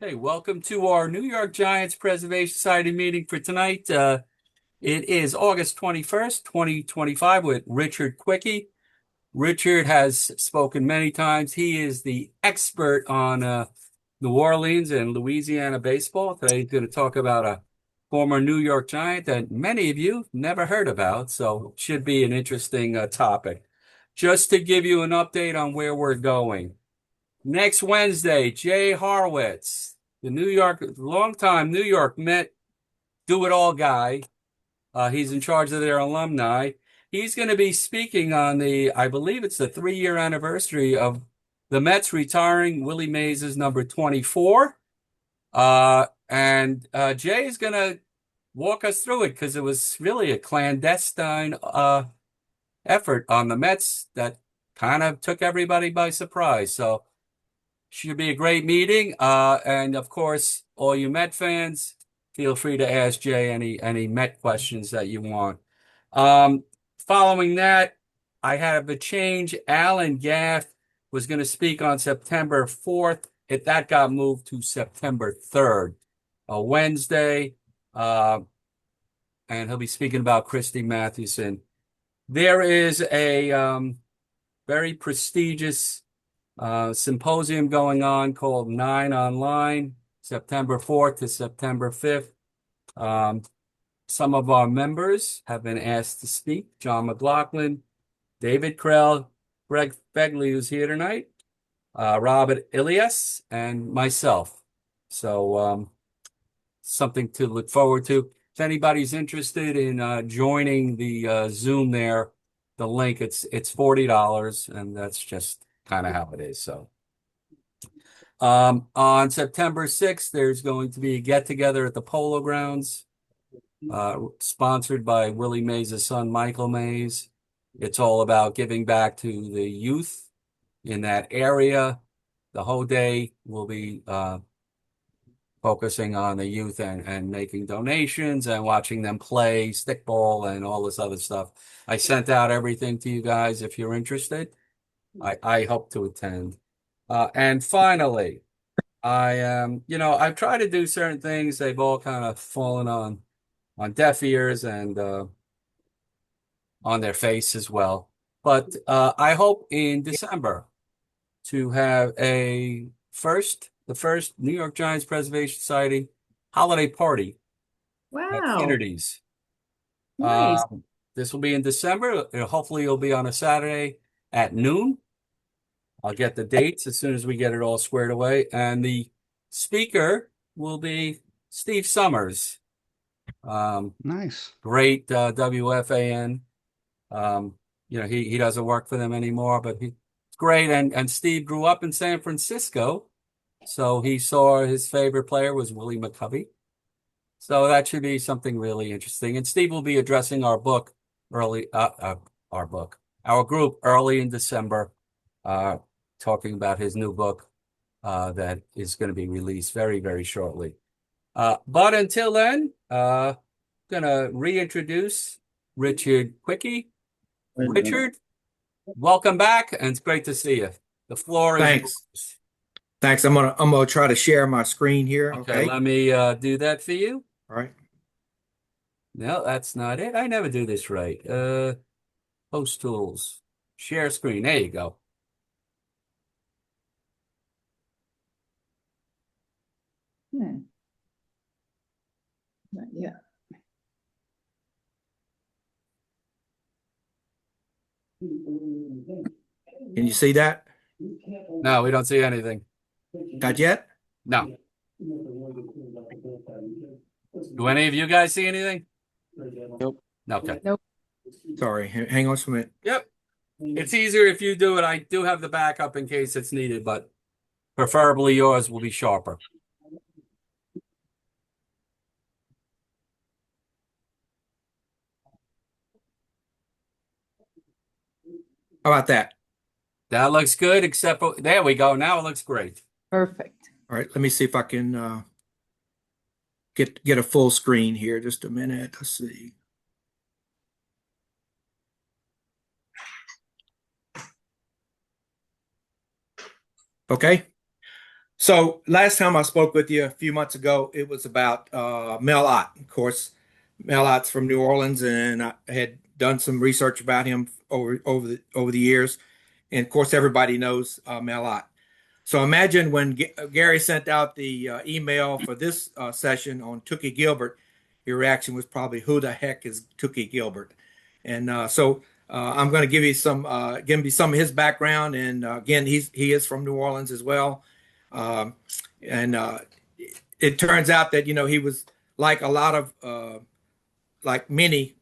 Hey, welcome to our New York Giants Preservation Society meeting for tonight. It is August 21st, 2025 with Richard Cuicchi. Richard has spoken many times. He is the expert on New Orleans and Louisiana baseball. Today he's going to talk about a former New York Giant that many of you never heard about, so it should be an interesting topic. Just to give you an update on where we're going. Next Wednesday, Jay Horwitz, the longtime New York Met do-it-all guy. He's in charge of their alumni. He's going to be speaking on I believe it's the 3-year anniversary of the Mets retiring Willie Mays' number 24. And Jay is going to walk us through it because it was really a clandestine effort on the Mets that kind of took everybody by surprise. So should be a great meeting. And of course, all you Met fans, feel free to ask Jay any Met questions that you want. Following that, I have a change. Alan Gaff was going to speak on September 4th. That got moved to September 3rd, a Wednesday. And he'll be speaking about Christy Mathewson. There is a very prestigious symposium going on called 9 Online, September 4th to September 5th. Some of our members have been asked to speak. John McLaughlin, David Krell, Greg Begley, who's here tonight, Robert Ilias, and myself. So something to look forward to. If anybody's interested in joining the Zoom there, the link, it's $40, and that's just kind of how it is. So on September 6th, there's going to be a get-together at the Polo Grounds, sponsored by Willie Mays' son, Michael Mays. It's all about giving back to the youth in that area. The whole day will be focusing on the youth and making donations and watching them play stickball and all this other stuff. I sent out everything to you guys if you're interested. I hope to attend. And finally, I've tried to do certain things. They've all kind of fallen on deaf ears and on their face as well. But I hope in December to have the first New York Giants Preservation Society holiday party at Wow, Kennedy's. nice. This will be in December. Hopefully, it'll be on a Saturday at noon. I'll get the dates as soon as we get it all squared away. And the speaker will be Steve Summers. Nice. Great WFAN. He doesn't work for them anymore, but he's great. And Steve grew up in San Francisco, so he saw his favorite player was Willie McCovey. So that should be something really interesting. And Steve will be addressing our group early in December, talking about his new book that is going to be released very, very shortly. But until then, going to reintroduce Richard Cuicchi. Richard, welcome back, and it's great to see you. The floor is Thanks. yours. Thanks. I'm gonna try to share my screen here. Okay, Okay. let me do that for you. All right. No, that's not it. I never do this right. Host tools, share screen. There you go. Hmm. Not yet. Can you see that? No, we don't see anything. Not yet? No. Do any of you guys see anything? Nope. Okay. Nope. Sorry. Hang on just a minute. Yep. It's easier if you do it. I do have the backup in case it's needed, but preferably yours will be sharper. How about that? That looks good, except for there we go. Now it looks great. Perfect. All right. Let me see if I can get a full screen here. Just a minute. Let's see. Okay. So last time I spoke with you a few months ago, it was about Mel Ott. Of course, Mel Ott's from New Orleans, and I had done some research about him over the years. And of course, everybody knows Mel Ott. So imagine when Gary sent out the email for this session on Tookie Gilbert, your reaction was probably, "Who the heck is Tookie Gilbert?" And I'm going to give you some of his background. And again, he is from New Orleans as well. Um, and It turns out that he was like a lot of like many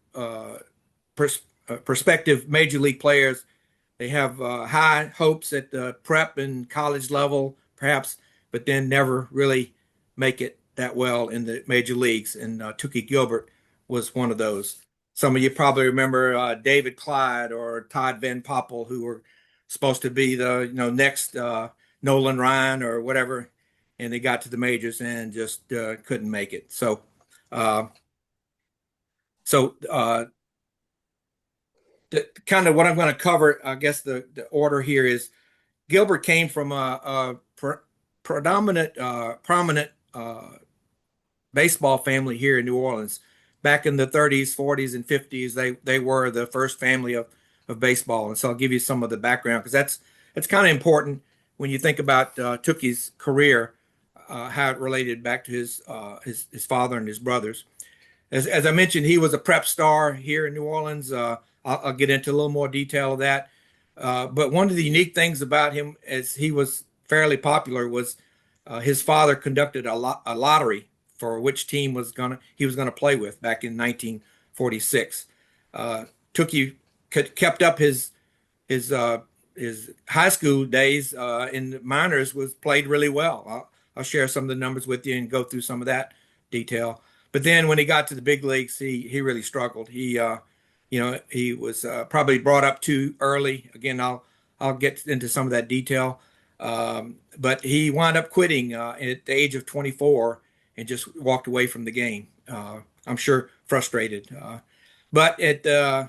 prospective major league players. They have high hopes at the prep and college level, perhaps, but then never really make it that well in the major leagues. And Tookie Gilbert was one of those. Some of you probably remember David Clyde or Todd Van Poppel, who were supposed to be the next Nolan Ryan or whatever, and they got to the majors and just couldn't make it. Uh, so kind of what I'm going to cover, I guess the order here is Gilbert came from a prominent baseball family here in New Orleans. Back in the 30s, 40s, and 50s, they were the first family of baseball. And so I'll give you some of the background because that's kind of important when you think about Tookie's career, how it related back to his father and his brothers. As I mentioned, he was a prep star here in New Orleans. I'll get into a little more detail of that. But one of the unique things about him, as he was fairly popular, was his father conducted a lottery for which team he was gonna play with back in 1946. Tookie kept up his high school days in the minors, was played really well. I'll share some of the numbers with you and go through some of that detail. But then when he got to the big leagues, he really struggled. He was probably brought up too early. Again, I'll get into some of that detail. But he wound up quitting at the age of 24 and just walked away from the game. I'm sure frustrated. But at the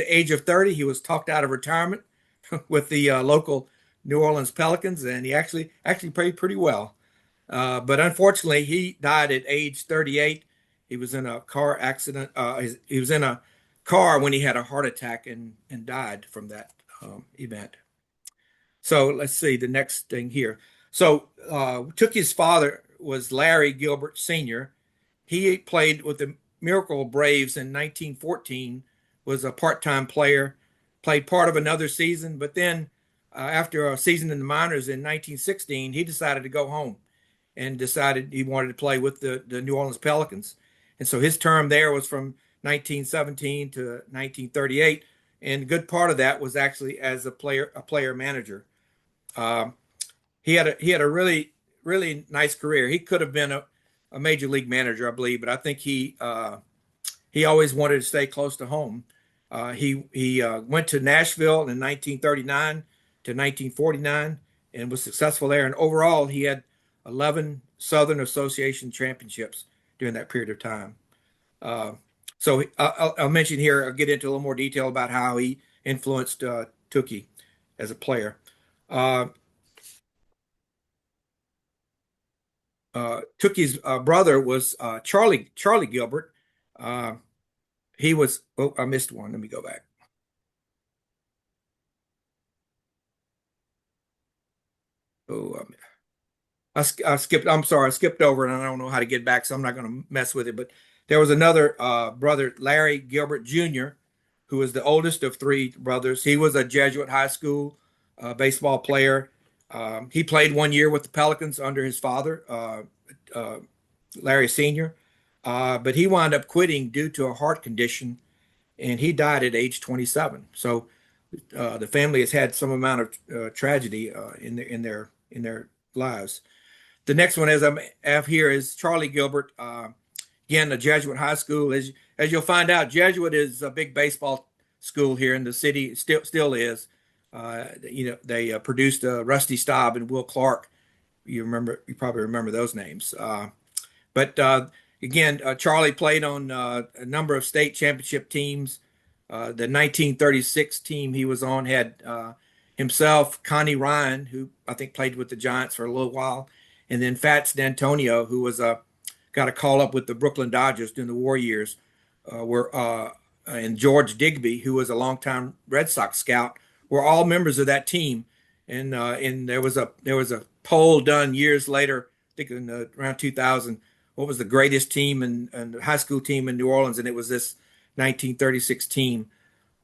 age of 30, he was talked out of retirement with the local New Orleans Pelicans, and he actually played pretty well. But unfortunately, he died at age 38. He was in a car accident. He was in a car when he had a heart attack and died from that event. So let's see the next thing here. So Tookie's father was Larry Gilbert Sr. He played with the Miracle Braves in 1914, was a part-time player, played part of another season, but then after a season in the minors in 1916, he decided to go home and decided he wanted to play with the New Orleans Pelicans. And so his term there was from 1917 to 1938, and a good part of that was actually as a player manager. He had a really nice career. He could have been a major league manager, I believe, but I think he always wanted to stay close to home. He went to Nashville in 1939 to 1949 and was successful there. And overall, he had 11 Southern Association championships during that period of time. So I'll mention here, I'll get into a little more detail about how he influenced Tookie as a player. Tookie's brother was Charlie Gilbert. He was, oh, I missed one. Let me go back. Oh, I skipped. I'm sorry, I skipped over, and I don't know how to get back, so I'm not going to mess with it. But there was another brother, Larry Gilbert Jr., who was the oldest of three brothers. He was a Jesuit high school baseball player. He played 1 year with the Pelicans under his father, Larry Sr., but he wound up quitting due to a heart condition, and he died at age 27. So the family has had some amount of tragedy in their lives. The next one, as I have here, is Charlie Gilbert. Again, a Jesuit high school. As you'll find out, Jesuit is a big baseball school here in the city. Still is. They produced Rusty Staub and Will Clark. You probably remember those names. But again, Charlie played on a number of state championship teams. The 1936 team he was on had himself, Connie Ryan, who I think played with the Giants for a little while, and then Fats D'Antonio, who was got a call up with the Brooklyn Dodgers during the war years, and George Digby, who was a longtime Red Sox scout, were all members of that team. And there was a poll done years later, I think in around 2000. What was the greatest team and high school team in New Orleans? And it was this 1936 team.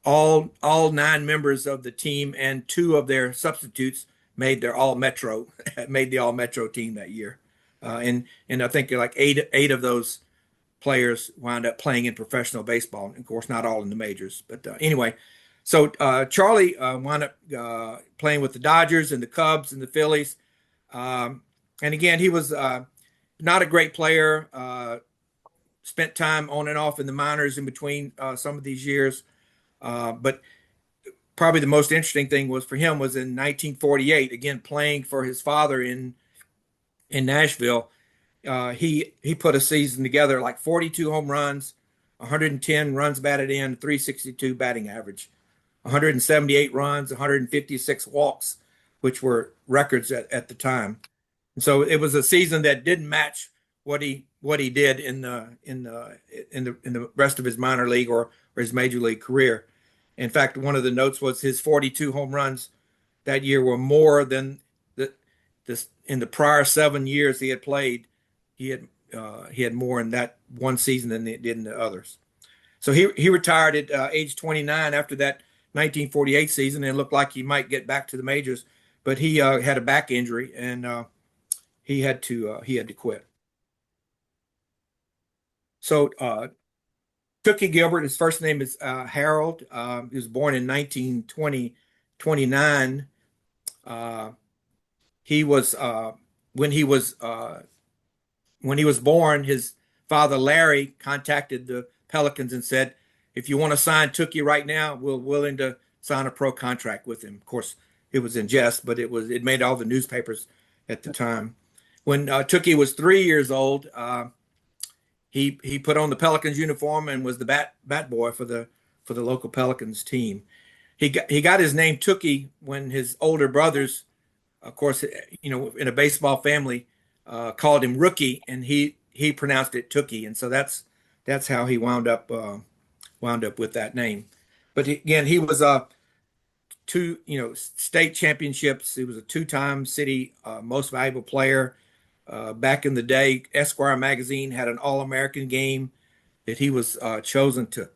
All 9 members of the team and 2 of their substitutes made their all Metro made the all Metro team that year. And I think like eight of those players wound up playing in professional baseball. Of course, not all in the majors, but anyway. So Charlie wound up playing with the Dodgers and the Cubs and the Phillies. And again, he was not a great player. Spent time on and off in the minors in between some of these years. But probably the most interesting thing was for him was in 1948, again, playing for his father in Nashville. He put a season together like 42 home runs, 110 runs batted in, 362 batting average, 178 runs, 156 walks, which were records at the time. And so it was a season that didn't match what he did in the rest of his minor league or his major league career. In fact, one of the notes was his 42 home runs that year were more than in the prior 7 years he had played. He had more in that one season than he did in the others. So he retired at age 29 after that 1948 season, and it looked like he might get back to the majors, but he had a back injury and he had to quit. So Tookie Gilbert, his first name is Harold. He was born in 1929. He was when he was born, his father Larry contacted the Pelicans and said, "If you want to sign Tookie right now, we're willing to sign a pro contract with him." Of course, it was in jest, but it made all the newspapers at the time. When Tookie was 3 years old, he put on the Pelicans uniform and was the bat boy for the local Pelicans team. He got his name Tookie when his older brothers, of course, in a baseball family, called him Rookie, and he pronounced it Tookie, and so that's how he wound up with that name. But again, he was 2 state championships. He was a 2-time city most valuable player. Back in the day, Esquire magazine had an All-American game that he was chosen to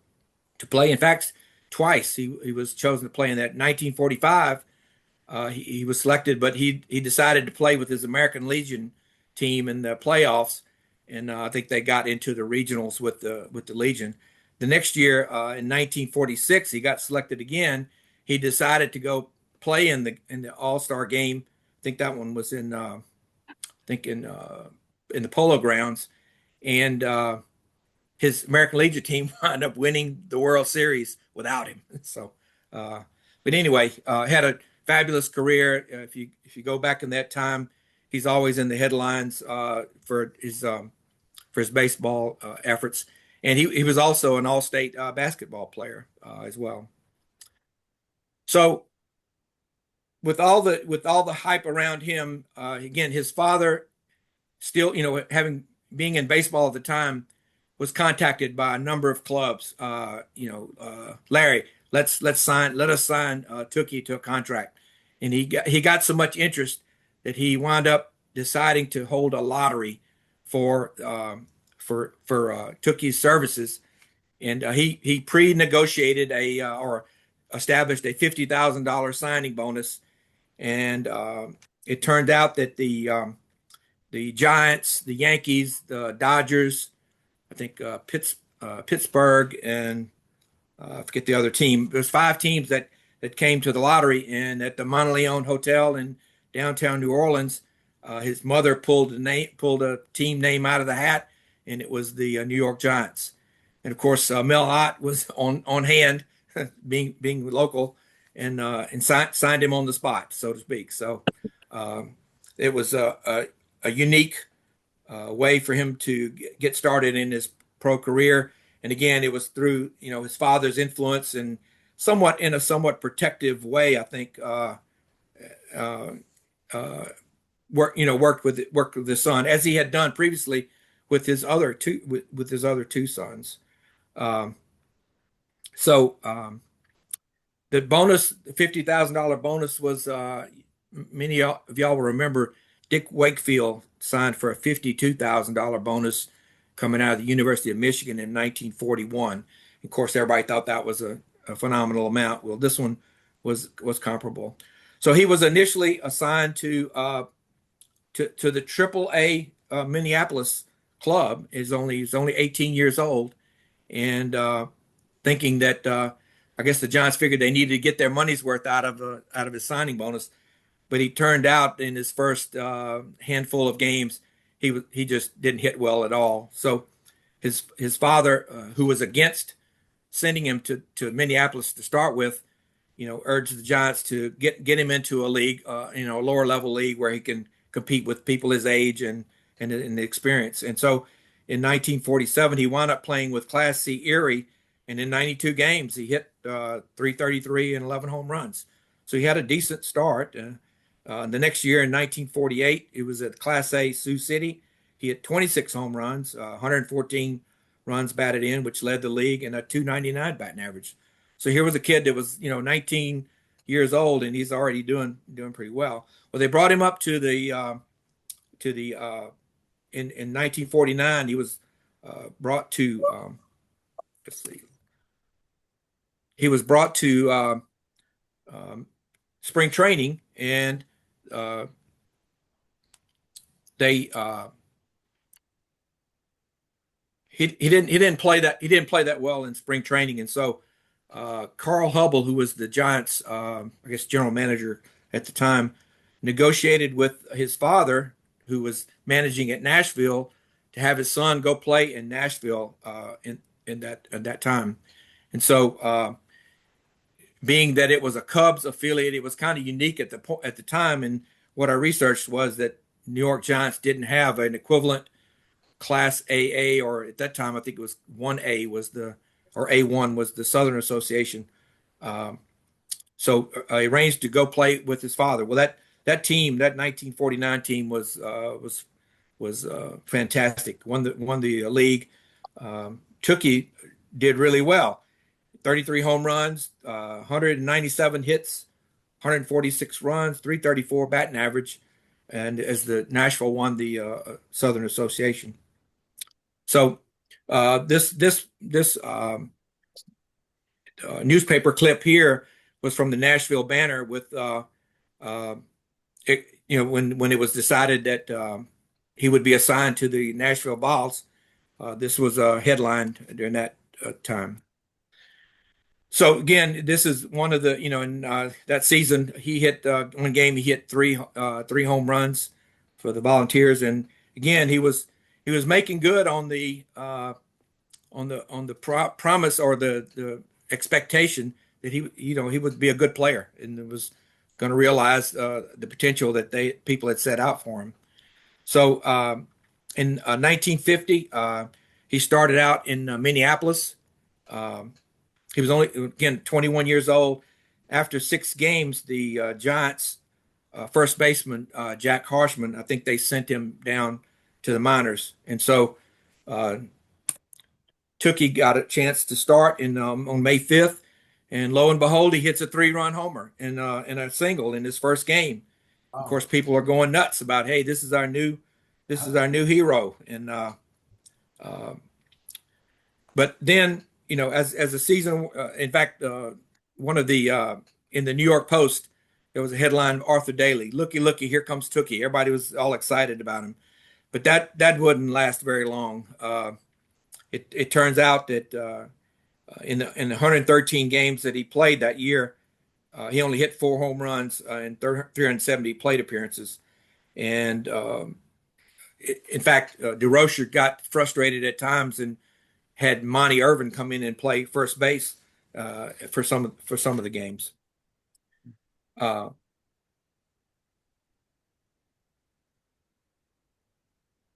play. In fact, twice he was chosen to play in that. 1945, he was selected, but he decided to play with his American Legion team in the playoffs, and I think they got into the regionals with the Legion. The next year, in 1946, he got selected again. He decided to go play in the All-Star game. I think that one was in the Polo Grounds, and his American Legion team wound up winning the World Series without him. So, but anyway, had a fabulous career. If you go back in that time, he's always in the headlines for his baseball efforts, and he was also an all-state basketball player as well. So, with all the hype around him, again, his father, still, being in baseball at the time, was contacted by a number of clubs. Larry, let us sign Tookie to a contract, and he got so much interest that he wound up deciding to hold a lottery for Tookie's services, and he pre-negotiated or established a $50,000 signing bonus, and it turned out that the Giants, the Yankees, the Dodgers, I think Pittsburgh, and I forget the other team. There's 5 teams that came to the lottery, and at the Monteleone Hotel in downtown New Orleans, his mother pulled a team name out of the hat, and it was the New York Giants. And of course, Mel Ott was on hand, being local, and signed him on the spot, so to speak. So it was a unique way for him to get started in his pro career. And again, it was through his father's influence and somewhat protective way, I think, worked with his son, as he had done previously with his other two sons. Um, so the bonus, the $50,000 bonus was, many of y'all will remember Dick Wakefield signed for a $52,000 bonus coming out of the University of Michigan in 1941. Of course, everybody thought that was a phenomenal amount. Well, this one was comparable. So he was initially assigned to the AAA Minneapolis club. He's only 18 years old, and thinking that I guess the Giants figured they needed to get their money's worth out of his signing bonus. But he turned out in his first handful of games, he just didn't hit well at all. So his father, who was against sending him to Minneapolis to start with, urged the Giants to get him into a league, a lower level league where he can compete with people his age and the experience. And so in 1947, he wound up playing with Class C Erie, and in 92 games, he hit 333 and 11 home runs. So he had a decent start. The next year in 1948, it was at Class A Sioux City. He hit 26 home runs, 114 runs batted in, which led the league, and a 299 batting average. So here was a kid that was, 19 years old, and he's already doing pretty well. Well, they brought him up to the in 1949. He was brought to let's see. He was brought to spring training, and they he didn't play that well in spring training, and so Carl Hubble, who was the Giants I guess general manager at the time, negotiated with his father, who was managing at Nashville, to have his son go play in Nashville at that time. And so being that it was a Cubs affiliate, it was kind of unique at the time. And what I researched was that New York Giants didn't have an equivalent Class AA, or at that time I think it was 1A or A1 was the Southern Association. So he arranged to go play with his father. Well, that team, that 1949 team was fantastic. Won the league. Tookie did really well. 33 home runs, 197 hits, 146 runs, 334 batting average, and as the Nashville won the Southern Association. So this newspaper clip here was from the Nashville Banner with when it was decided that he would be assigned to the Nashville Vols. This was a headline during that time. So again, this is one of the, in that season, he hit one game, he hit three home runs for the Volunteers, and again, he was making good on the promise or the expectation that he would be a good player, and was going to realize the potential that people had set out for him. So in 1950, he started out in Minneapolis. He was only, again, 21 years old. After 6 games, the Giants first baseman, Jack Harshman, I think they sent him down to the minors. And so Tookie got a chance to start on May 5th. And lo and behold, he hits a 3-run homer in a single in his first game. Wow. Of course, people are going nuts about, hey, this is our new hero. And but then, as a season, in fact, one of the in the New York Post, there was a headline, Arthur Daly, looky, here comes Tookie. Everybody was all excited about him, but that wouldn't last very long. It turns out that in the 113 games that he played that year, he only hit 4 home runs in 370 plate appearances, and in fact, DeRocher got frustrated at times and had Monty Irvin come in and play first base for some of the games.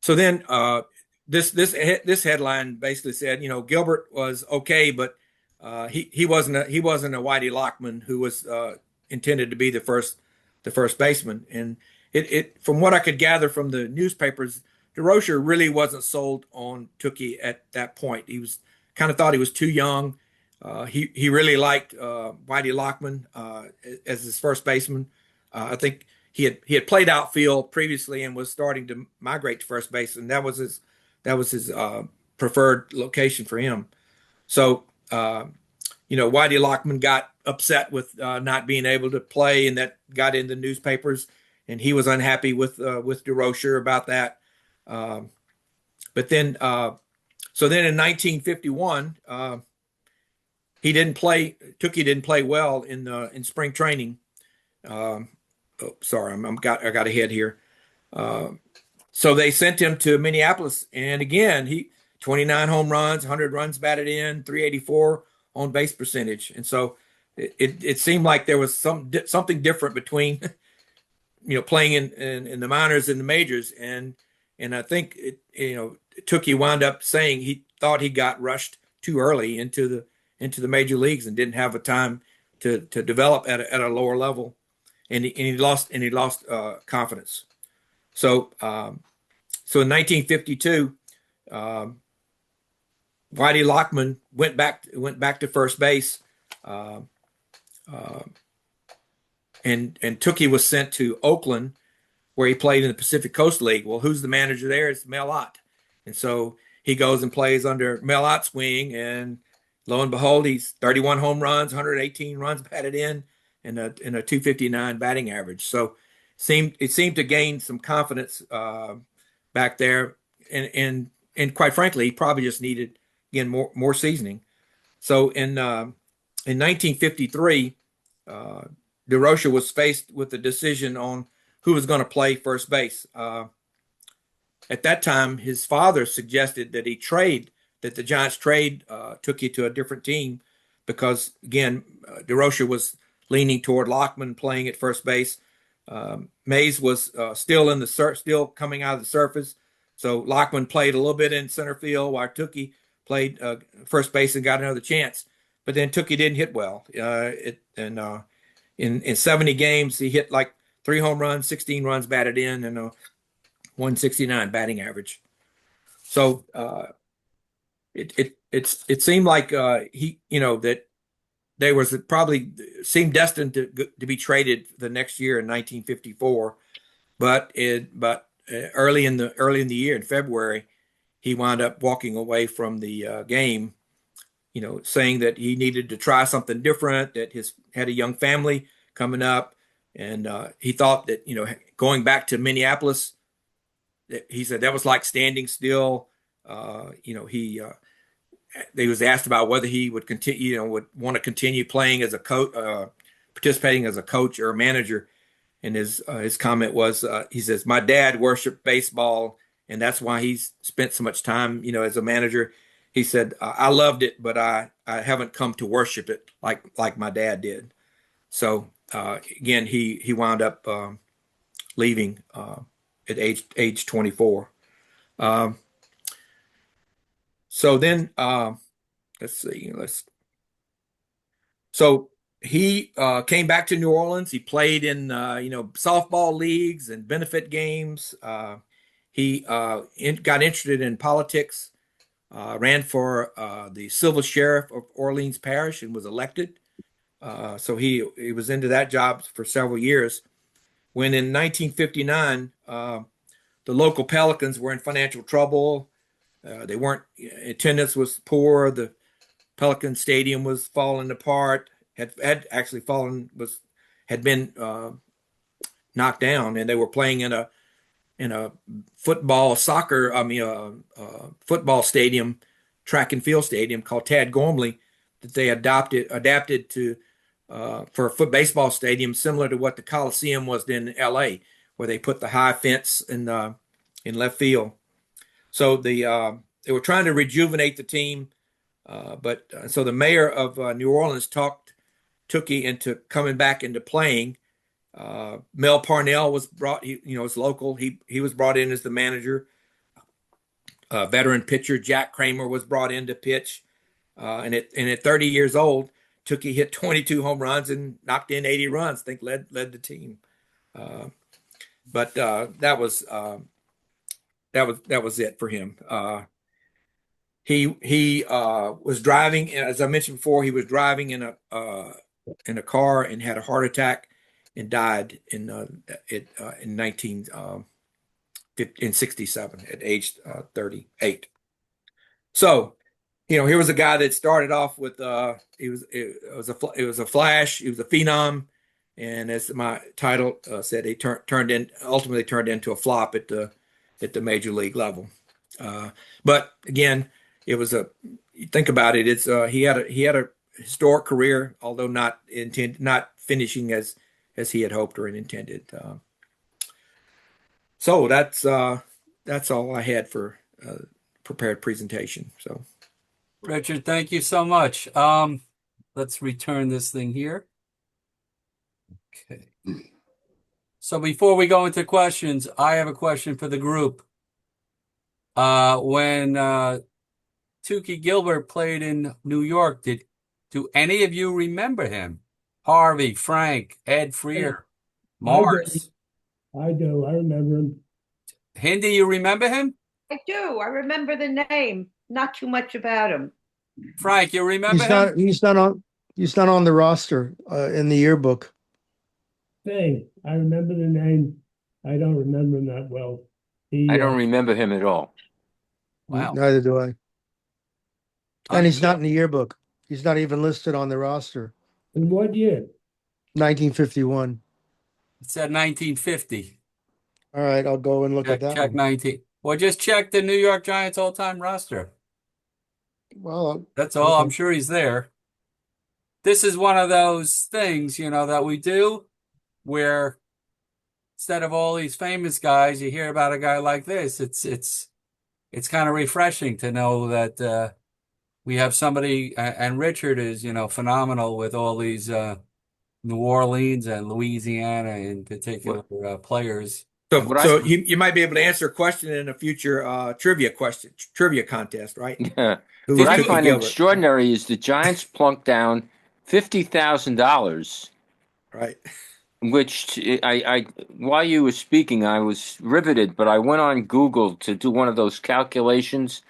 So then this headline basically said, Gilbert was okay, but he wasn't a Whitey Lockman who was intended to be the the first baseman. And it from what I could gather from the newspapers, DeRocher really wasn't sold on Tookie at that point. He was kind of thought he was too young. He really liked Whitey Lockman as his first baseman. I think he had played outfield previously and was starting to migrate to first base, and that was his preferred location for him. So Whitey Lockman got upset with not being able to play, and that got in the newspapers, and he was unhappy with DeRocher about that. But then, so then in 1951, he didn't play. Tookie didn't play well in spring training. Sorry, I got ahead here. So they sent him to Minneapolis, and again, he 29 home runs, 100 runs batted in, 384 on base percentage, and so it seemed like there was something different between playing in the minors and the majors, and I think Tookie wound up saying he thought he got rushed too early into the major leagues and didn't have a time to develop at a lower level, and he lost confidence. So in 1952, Whitey Lockman went back to first base, and Tookie was sent to Oakland, where he played in the Pacific Coast League. Well, who's the manager there? It's Mel Ott, and so he goes and plays under Mel Ott's wing, and lo and behold, he's 31 home runs, 118 runs batted in, and a 259 batting average. So it seemed to gain some confidence back there, and quite frankly, he probably just needed again more seasoning. So in 1953, DeRocher was faced with the decision on who was going to play first base. At that time, his father suggested that the Giants trade Tookie to a different team because, again, DeRocher was leaning toward Lockman playing at first base. Mays was still coming out of the surface, so Lockman played a little bit in center field while Tookie played first base and got another chance. But then Tookie didn't hit well. In 70 games, he hit like 3 home runs, 16 runs batted in, and a 169 batting average. So it seemed like that they was probably seemed destined to be traded the next year in 1954, but early in the year in February, he wound up walking away from the game, saying that he needed to try something different, that had a young family coming up, and he thought that going back to Minneapolis, he said that was like standing still. They was asked about whether he would continue, would want to continue playing as a coach, participating as a coach or a manager. And his comment was, he says, "My dad worshiped baseball, and that's why he's spent so much time, as a manager." He said, "I loved it, but I haven't come to worship it like my dad did." So again, he wound up leaving at age 24. So then, let's see. So he came back to New Orleans. He played in softball leagues and benefit games. He got interested in politics. Ran for the civil sheriff of Orleans Parish and was elected. So he was into that job for several years. When in 1959, the local Pelicans were in financial trouble. They weren't, attendance was poor. The Pelican Stadium was falling apart, had been knocked down, and they were playing in a football stadium, track and field stadium called Tad Gormley, that they adapted to for a baseball stadium similar to what the Coliseum was in LA, where they put the high fence in left field. So they were trying to rejuvenate the team, but so the mayor of New Orleans talked Tookie into coming back into playing. Mel Parnell was brought, it's local. He was brought in as the manager. Veteran pitcher Jack Kramer was brought in to pitch. And at 30 years old, Tookie hit 22 home runs and knocked in 80 runs. I think led the team. But that was it for him. He was driving, as I mentioned before, he was driving in a car and had a heart attack and died in 1967 at age 38. So, here was a guy that started off with it was a flash, he was a phenom, and as my title said, he ultimately turned into a flop at the major league level. But again, it was you think about it, it's he had a historic career, although not finishing as he had hoped or intended. So that's all I had for prepared presentation. So, Richard, thank you so much. Let's return this thing here. Okay. So before we go into questions, I have a question for the group. When Tookie Gilbert played in New York, do any of you remember him? Harvey, Frank, Ed Freer, Morris. I do. I remember him. Hindi, you remember him? I do. I remember the name. Not too much about him. Frank, you remember him? He's not on the roster in the yearbook. Hey, I remember the name. I don't remember him that well. I don't remember him at all. Wow. Neither do I. And he's not in the yearbook. He's not even listed on the roster. In what year? 1951. It said 1950. All right, I'll go and look at that Check one. 19. Well, just check the New York Giants all-time roster. Well, That's all. I'm okay. sure he's there. This is one of those things, that we do where instead of all these famous guys, you hear about a guy like this. It's kind of refreshing to know that we have somebody, and Richard is, phenomenal with all these New Orleans and Louisiana in particular players. So you might be able to answer a question in a future trivia contest, right? Yeah. Who What was I Tookie find Gilbert? extraordinary is the Giants plunked down $50,000, Right. which I while you were speaking, I was riveted, but I went on Google to do one of those calculations.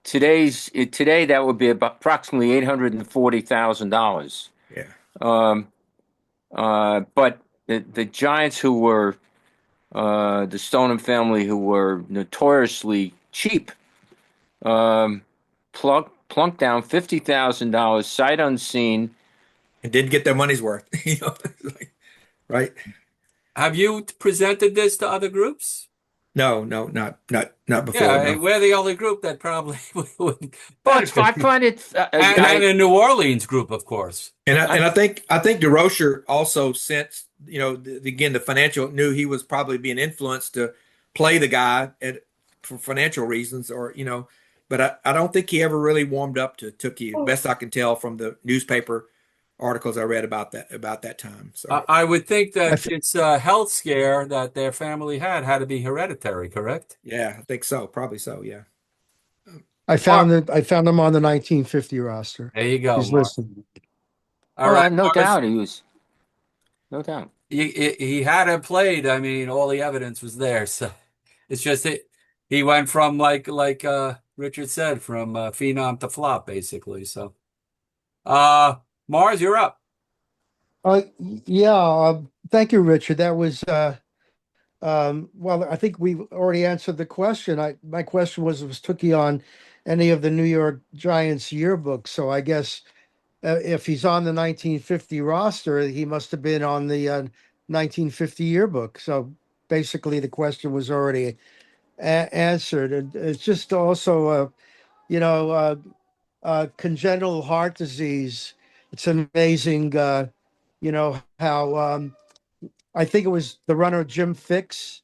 Today that would be about approximately $840,000. Yeah. But the Giants, who were the Stoneham family, who were notoriously cheap, plunked down $50,000 sight unseen. And didn't get their money's worth. Right? Have you presented this to other groups? No, not before. Yeah, No. we're the only group that probably would. But I find it. And a New Orleans group, of course. And I think DeRocher also sensed, again, the financial, knew he was probably being influenced to play the guy for financial reasons, but I don't think he ever really warmed up to Tookie, best I can tell from the newspaper articles I read about that time. So I would think that it's a health scare that their family had to be hereditary, correct? yeah, I think so, probably so, yeah. I found him on the 1950 roster. There you go. He's Mark. listed. All right, no Morris, doubt he was. No doubt. he hadn't played. I mean, all the evidence was there. So it's just he went from like Richard said, from phenom to flop, basically. So, Mars, you're up. Yeah. Thank you, Richard. That was well, I think we already answered the question. My question was Tookie on any of the New York Giants yearbooks? So I guess if he's on the 1950 roster, he must have been on the 1950 yearbook. So basically, the question was already answered. And it's just also, congenital heart disease. It's amazing, how I think it was the runner Jim Fix,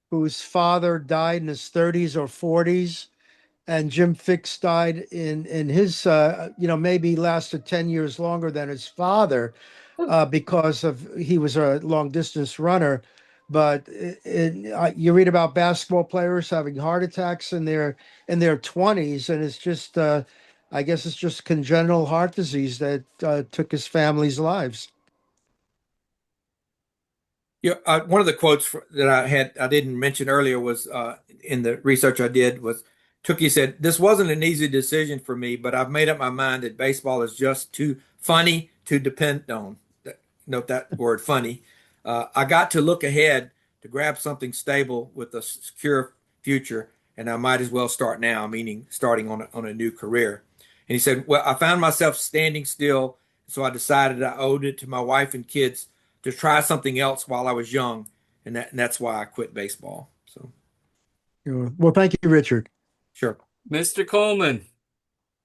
whose father died in his 30s or 40s. And Jim Fix died in his, maybe lasted 10 years longer than his father because he was a long distance runner. But you read about basketball players having heart attacks in their 20s, and it's just, I guess it's just congenital heart disease that took his family's lives. Yeah, one of the quotes that I didn't mention earlier was in the research I did was Tookie said, "This wasn't an easy decision for me, but I've made up my mind that baseball is just too funny to depend on." Note that word, funny. I got to look ahead to grab something stable with a secure future, and I might as well start now, meaning starting on a new career. And he said, "Well, I found myself standing still, so I decided I owed it to my wife and kids to try something else while I was young, and that's why I quit baseball." So, Well, thank you, Richard. sure. Mr. Coleman.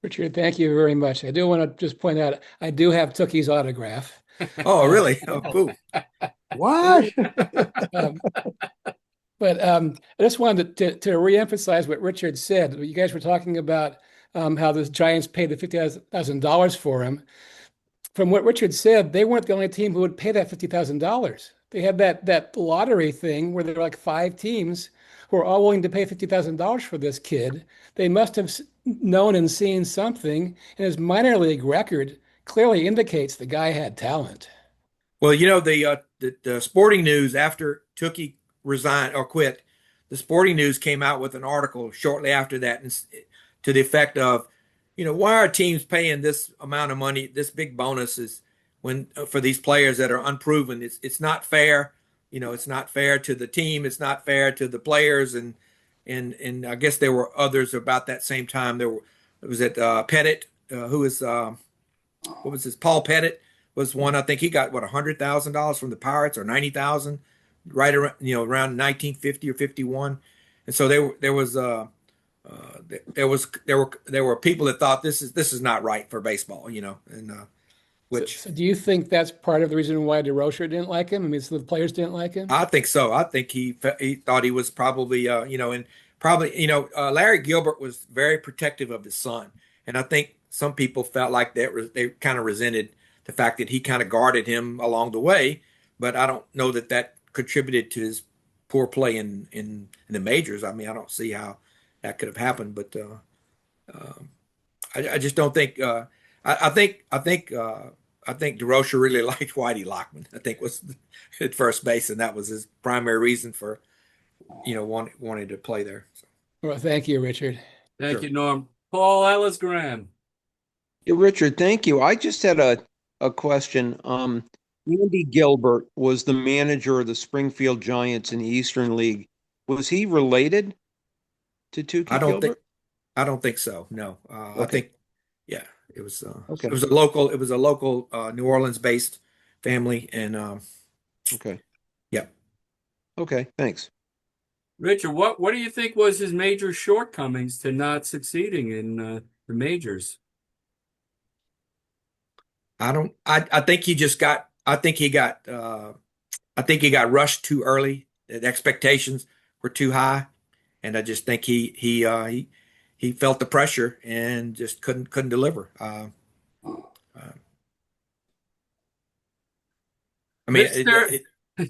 Richard, thank you very much. I do want to just point out, I do have Tookie's autograph. Oh, really? Oh, cool. What? Um, but I just wanted to reemphasize what Richard said. You guys were talking about how the Giants paid the $50,000 for him. From what Richard said, they weren't the only team who would pay that $50,000. They had that lottery thing where there were like 5 teams who are all willing to pay $50,000 for this kid. They must have known and seen something, and his minor league record clearly indicates the guy had talent. Well, the Sporting News after Tookie resigned or quit, the Sporting News came out with an article shortly after that, and to the effect of, why are teams paying this amount of money, this big bonuses, when for these players that are unproven? It's not fair. It's not fair to the team. It's not fair to the players, and I guess there were others about that same time. It was at Pettit, who was what was this? Paul Pettit was one. I think he got $100,000 from the Pirates, or 90,000, right around around 1950 or 51. And so there were people that thought this is not right for baseball, and which So do you think that's part of the reason why DeRocher didn't like him? I mean, so the players didn't like him? I think so. I think he thought he was probably and probably Larry Gilbert was very protective of his son, and I think some people felt like they kind of resented the fact that he kind of guarded him along the way, but I don't know that contributed to his poor play in the majors. I mean, I don't see how that could have happened, but I just don't think. I think DeRocher really liked Whitey Lockman. I think was at first base, and that was his primary reason for wanting to play there. So. Well, thank you, Richard. Thank Sure. you, Norm. Paul Ellis Graham. Yeah, Richard, thank you. I just had a question. Andy Gilbert was the manager of the Springfield Giants in the Eastern League. Was he related to Tookie Gilbert? I don't think so. No. I think, yeah, it was. Okay. It was a local New Orleans based family, and Okay. yeah. Okay, thanks. Richard, what do you think was his major shortcomings to not succeeding in the majors? I think he just got. I think he got rushed too early. The expectations were too high, and I just think he felt the pressure and just couldn't deliver. I mean,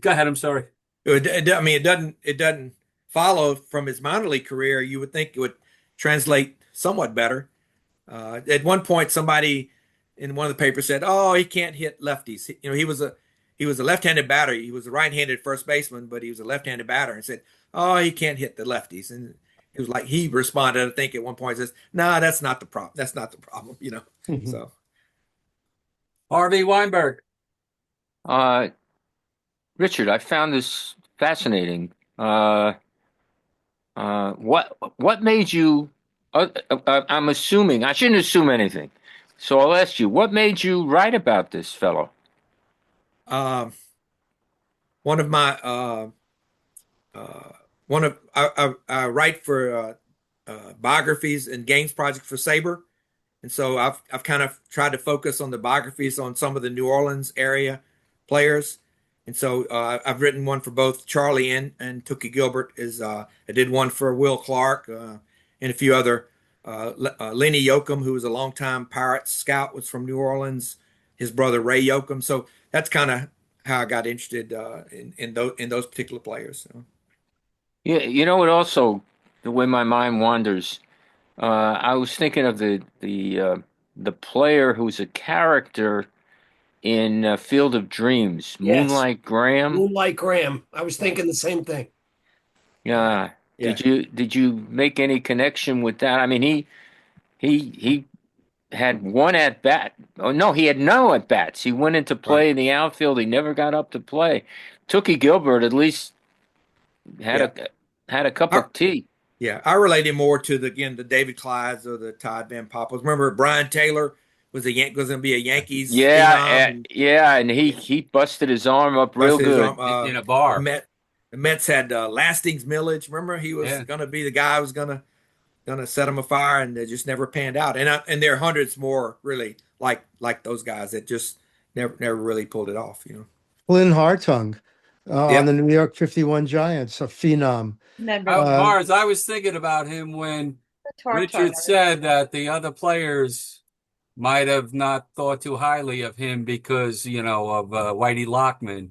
Go ahead. I'm sorry. I mean, it doesn't follow from his minor league career. You would think it would translate somewhat better. At one point, somebody in one of the papers said, "Oh, he can't hit lefties." He was a left-handed batter. He was a right-handed first baseman, but he was a left-handed batter, and said, "Oh, he can't hit the lefties." And it was like he responded, I think, at one point, says, "No, that's not the problem. That's not the problem." So Harvey Weinberg. Richard, I found this fascinating. What made you? I'm assuming I shouldn't assume anything, so I'll ask you. What made you write about this fellow? one of my I write for biographies and games projects for Sabre, and so I've kind of tried to focus on the biographies on some of the New Orleans area players, and so I've written one for both Charlie and Tookie Gilbert. I did one for Will Clark and a few other. Lenny Yoakum, who was a longtime Pirates scout, was from New Orleans. His brother Ray Yoakum. So that's kind of how I got interested in those particular players. So. Yeah, it also the way my mind wanders. I was thinking of the player who's a character in Field of Dreams? Yes. Moonlight Graham. Moonlight Graham. I was thinking the same thing. Yeah. Yeah. Did you make any connection with that? I mean, he had one at bat. Oh no, he had no at bats. He went into play Right. in the outfield. He never got up to play. Tookie Gilbert at least had a cup I, of tea. yeah, I relate him more to the David Clydes or the Todd Van Poppels. Remember Brian Taylor was going to be a Yankees phenom, and Yeah, and he busted his arm up real busted his good. arm. in a bar. The Mets had Lastings Milledge. Remember, he was Yeah. going to be the guy who was going to set them afire, and they just never panned out. And there are hundreds more really like those guys that just never really pulled it off. Flynn Hartung on Yep. the New York 51 Giants, a phenom. Remember Mars, I was thinking about him when Richard said that the other players might have not thought too highly of him because, of Whitey Lockman,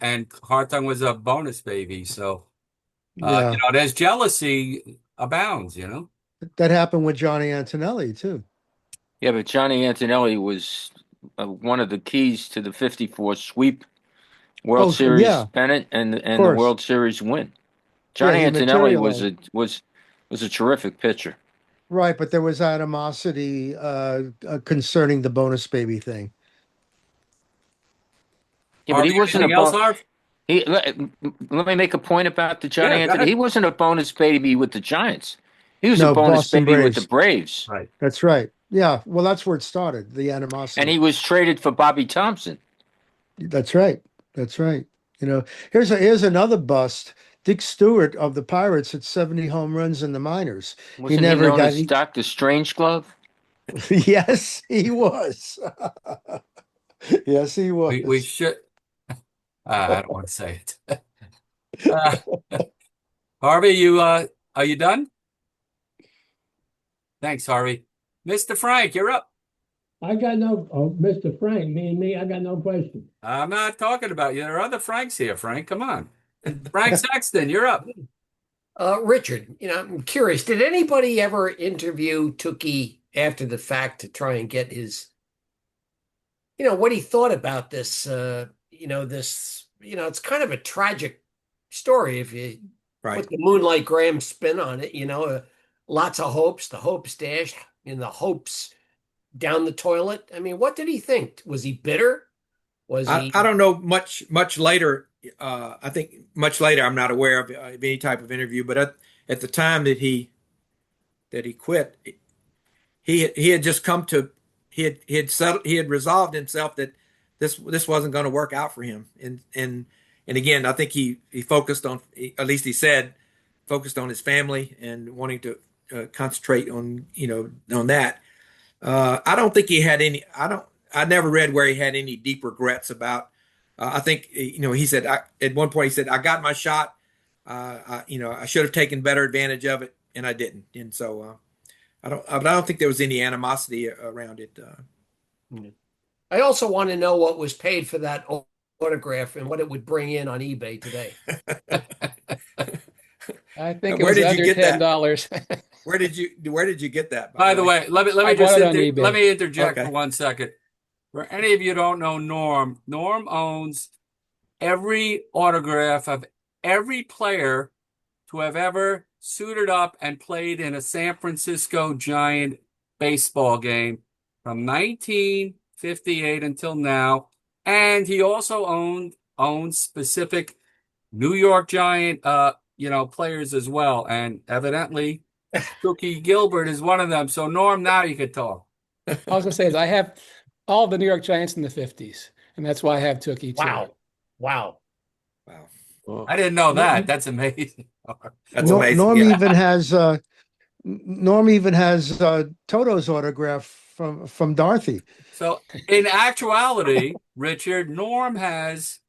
and Hartung was a bonus baby. So, Yeah, there's jealousy abounds, that happened with Johnny Antonelli too. Yeah, but Johnny Antonelli was one of the keys to the '54 sweep, World Series pennant, and the World Series win. Johnny he Antonelli materialized. was a terrific pitcher. Right, but there was animosity concerning the bonus baby thing. Yeah, but he wasn't anything else, Harv? Let me make a point about the Johnny Yeah, go Antonelli. ahead. He wasn't a bonus baby with the Giants. He was No, a bonus Boston baby with Braves. the Braves. Right. That's right. Yeah, well, that's where it started, the animosity. And he was traded for Bobby Thompson. That's right. That's right. Here's another bust. Dick Stewart of the Pirates had 70 home runs in the minors. Wasn't he never he known got as Dr. Strangeglove? Yes, he was. Yes, he was. We should. I don't want to say it. Harvey, are you done? Thanks, Harvey. Mr. Frank, you're up. I got no, Mr. Frank, me, I got no question. I'm not talking about you. There are other Franks here, Frank. Come on. Frank Sexton, you're up. Richard, I'm curious. Did anybody ever interview Tookie after the fact to try and get his, what he thought about this? It's kind of a tragic story if you put the Moonlight Graham spin on it. Lots of hopes, the hopes dashed, and the hopes down the toilet. I mean, what did he think? Was he bitter? Was he? I don't know much later. I think much later. I'm not aware of any type of interview, but at the time that he quit, he had just come to he had settled, he had resolved himself that this wasn't going to work out for him, and again, I think he focused on, at least he said, focused on his family and wanting to concentrate on on that. I don't think he had any. I never read where he had any deep regrets about. I think he said at one point he said, "I got my shot. I should have taken better advantage of it, and I didn't." And so I don't think there was any animosity around it. I also want to know what was paid for that autograph and what it would bring in on eBay today. I think it was under $10. Where did you get that? By the way, let me interject for 1 second. For any of you who don't know Norm owns every autograph of every player to have ever suited up and played in a San Francisco Giant baseball game from 1958 until now. And he also owns specific New York Giant players as well. And evidently Tookie Gilbert is one of them. So Norm, now you could talk. I was gonna say is I have all the New York Giants in the 50s, and that's why I have Tookie too. Wow. I didn't know that. That's amazing. That's amazing. Norm even has Toto's autograph from Dorothy. So in actuality, Richard, Norm has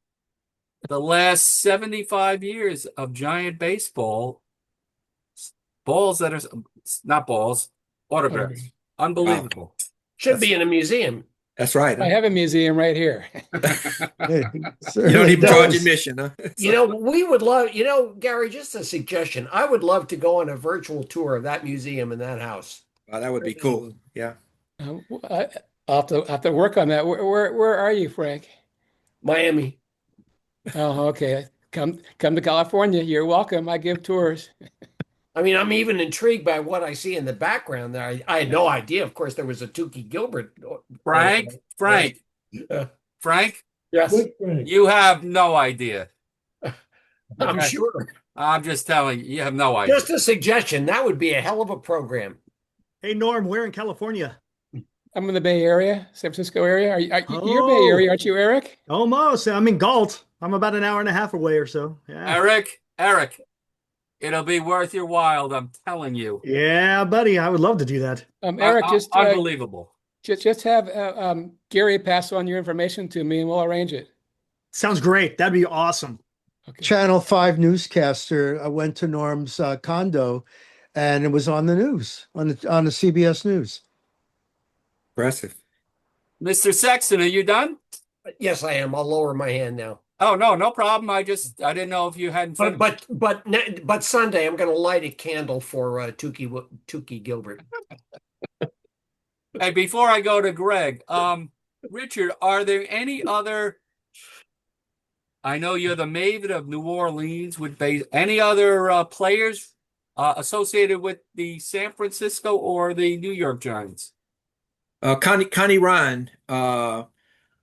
the last 75 years of Giant baseball balls that are not balls, autographs. Unbelievable. Wow. Should be in a museum. That's right. I have a museum right here. You don't even charge admission, huh? We would love, Gary, just a suggestion. I would love to go on a virtual tour of that museum and that house. Wow, that would be cool. Yeah. I'll have to work on that. Where are you, Frank? Miami. Oh, okay. Come to California. You're welcome. I give tours. I mean, I'm even intrigued by what I see in the background there. I had no idea. Of course, there was a Tookie Gilbert. Frank, Yes, Quick, Frank. you have no idea. I'm Okay? sure. I'm just telling you, you have no idea. Just a suggestion. That would be a hell of a program. Hey, Norm, where in California? I'm in the Bay Area, San Francisco area. You're Bay Area, aren't you, Eric? Almost. I'm in Galt. I'm about an hour and a half away or so. Yeah. Eric, it'll be worth your while, I'm telling you. Yeah, buddy. I would love to do that. Eric, Unbelievable. just have Gary pass on your information to me, and we'll arrange it. Sounds great. That'd be awesome. Okay. Channel 5 newscaster went to Norm's condo, and it was on the news, on the CBS News. Impressive. Mr. Sexton, are you done? Yes, I am. I'll lower my hand now. Oh, no problem. I didn't know if you hadn't finished. But Sunday I'm going to light a candle for Tookie Gilbert. Hey, before I go to Greg, Richard, are there any other? I know you're the maven of New Orleans. Any other players associated with the San Francisco or the New York Giants? Connie Ryan,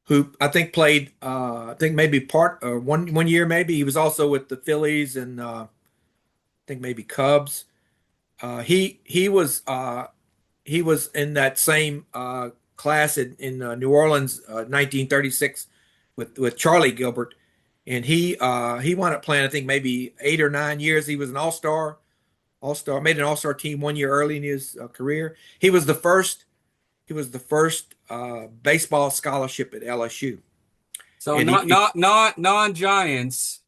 who I think played, I think maybe one year maybe. He was also with the Phillies and I think maybe Cubs. He was in that same class in New Orleans, 1936, with Charlie Gilbert, and he wound up playing I think maybe 8 or 9 years. He was an all-star, made an all-star team 1 year early in his career. He was the first baseball scholarship at LSU. So not non-Giants,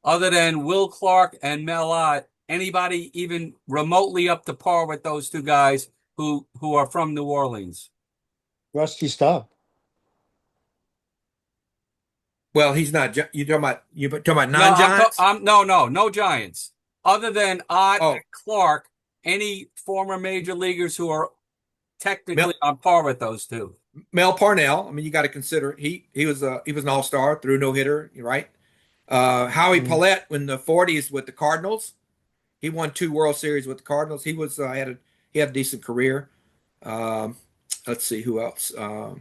other than Will Clark and Mel Ott, anybody even remotely up to par with those two guys who are from New Orleans? Rusty Staub. Well, he's not. You talking about non-Giants? No Giants. Other than Ott and Clark, any former major leaguers who are technically on par with those two. Mel Parnell. I mean, you got to consider he was an all-star, threw no hitter, right? Howie Paulette in the 40s with the Cardinals. He won 2 World Series with the Cardinals. He had a decent career. Let's see who else. You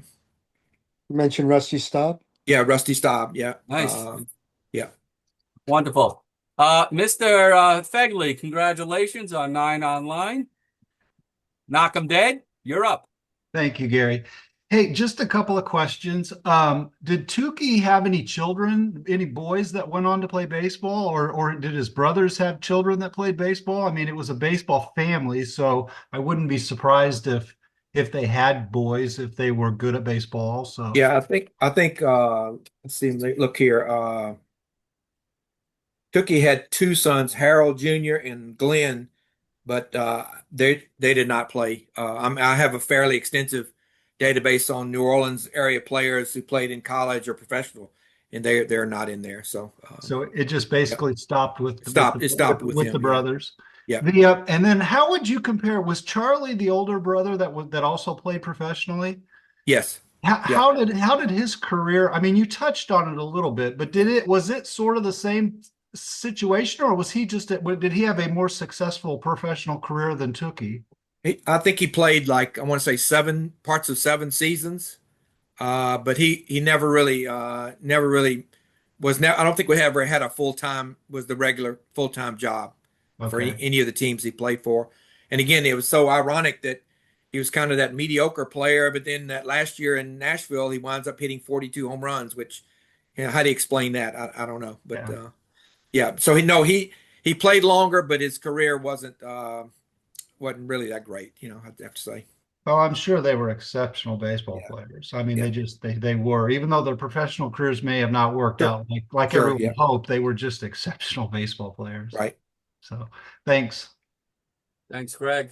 mentioned Rusty Staub. Yeah, Rusty Staub. Yeah, nice. Yeah, wonderful. Mr. Fegley, congratulations on 9 online. Knock 'em dead. You're up. Thank you, Gary. Hey, just a couple of questions. Did Tookie have any children, any boys that went on to play baseball, or did his brothers have children that played baseball? I mean, it was a baseball family, so I wouldn't be surprised if they had boys, if they were good at baseball also. Yeah, I think let's see, look here. Tookie had 2 sons, Harold Jr. and Glenn, but they did not play. I have a fairly extensive database on New Orleans area players who played in college or professional, and they're not in there. So it just basically stopped with the brothers. Yeah. And then how would you compare? Was Charlie the older brother that also played professionally? Yes. How did his career? I mean, you touched on it a little bit, but was it sort of the same situation, or did he have a more successful professional career than Tookie? I think he played I want to say 7 parts of 7 seasons, but he never really was. I don't think we ever had the regular full-time job for any of the teams he played for. And again, it was so ironic that he was kind of that mediocre player, but then that last year in Nashville, he winds up hitting 42 home runs, which, how do you explain that? I don't know, but so he played longer, but his career wasn't really that great, I have to say. Oh, I'm sure they were exceptional baseball players. I mean, they were, even though their professional careers may have not worked out like everyone hoped, they were just exceptional baseball players. Right. So, thanks. Thanks, Greg.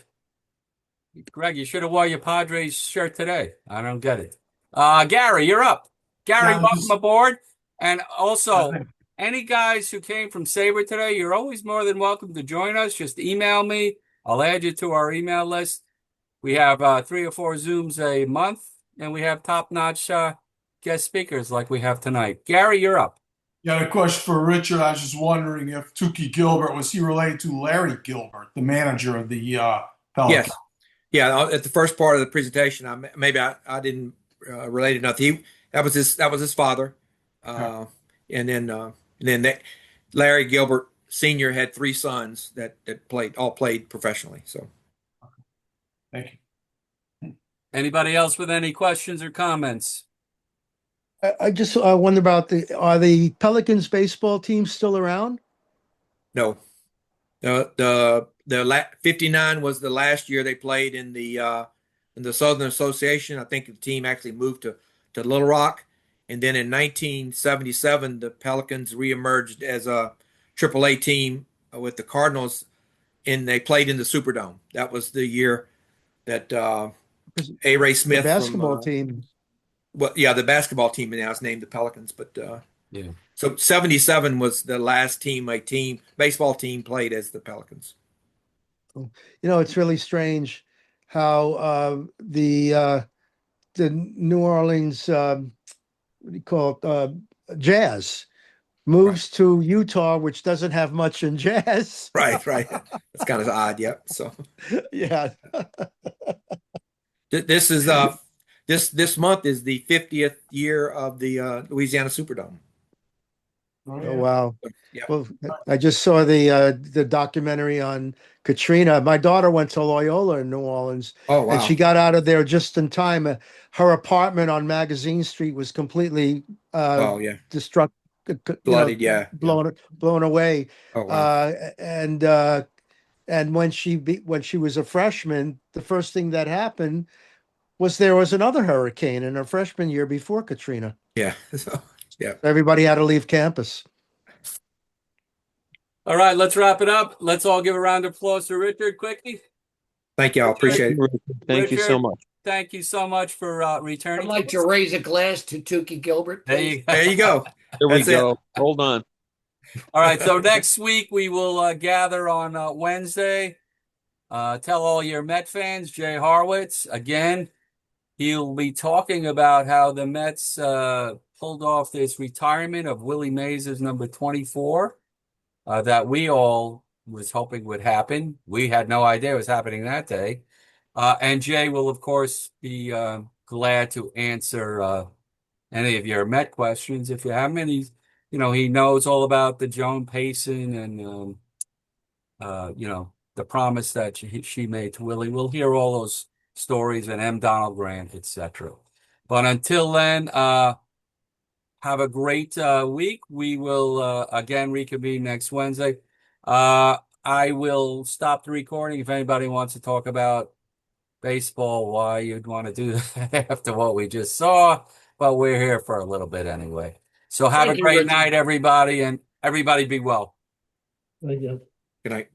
Greg, you should have wore your Padres shirt today. I don't get it. Gary, you're up. Gary, welcome aboard. And also, any guys who came from Sabre today, you're always more than welcome to join us. Just email me. I'll add you to our email list. We have 3 or 4 Zooms a month, and we have top-notch guest speakers like we have tonight. Gary, you're up. Yeah, a question for Richard. I was just wondering if Tookie Gilbert, was he related to Larry Gilbert, the manager of the Pelicans? Yes. Yeah, at the first part of the presentation, I didn't relate enough. That was his father, and then Larry Gilbert Sr. had 3 sons that all played professionally. So, thank you. Anybody else with any questions or comments? I just wonder about are the Pelicans baseball team still around? No, the 59 was the last year they played in the Southern Association. I think the team actually moved to Little Rock, and then in 1977 the Pelicans reemerged as a AAA team with the Cardinals, and they played in the Superdome. That was the year that A. Ray Smith, the basketball team. Well, yeah, the basketball team now is named the Pelicans, but yeah. So 77 was the last baseball team played as the Pelicans. It's really strange how the New Orleans what do you call it, Jazz moves to Utah, which doesn't have much in jazz. Right. That's kind of odd. Yep. So yeah. This is this month is the 50th year of the Louisiana Superdome. Oh wow. Yeah. Well, I just saw the documentary on Katrina. My daughter went to Loyola in New Orleans. Oh wow. And she got out of there just in time. Her apartment on Magazine Street was completely destructed, bloodied, blown away. Oh wow. And when she was a freshman, the first thing that happened was there was another hurricane in her freshman year before Katrina. Yeah. So, yeah. Everybody had to leave campus. All right, let's wrap it up. Let's all give a round of applause to Richard Cuicchi. Thank you. I appreciate it. Thank you so much. Thank you so much for returning. I'd like to raise a glass to Tookie Gilbert. There you go. There we go. Hold on. All right, so next week we will gather on Wednesday. Tell all your Met fans, Jay Horwitz, again, he'll be talking about how the Mets pulled off this retirement of Willie Mays' number 24 that we all was hoping would happen. We had no idea it was happening that day. And Jay will, of course, be glad to answer any of your Met questions if you have any. He knows all about the Joan Payson and, the promise that she made to Willie. We'll hear all those stories and M. Donald Grant, etc. But until then, have a great week. We will again reconvene next Wednesday. I will stop the recording if anybody wants to talk about baseball, why you'd want to do that after what we just saw. But we're here for a little bit anyway. So have a great night, everybody, and everybody be well. Thank you. Good night.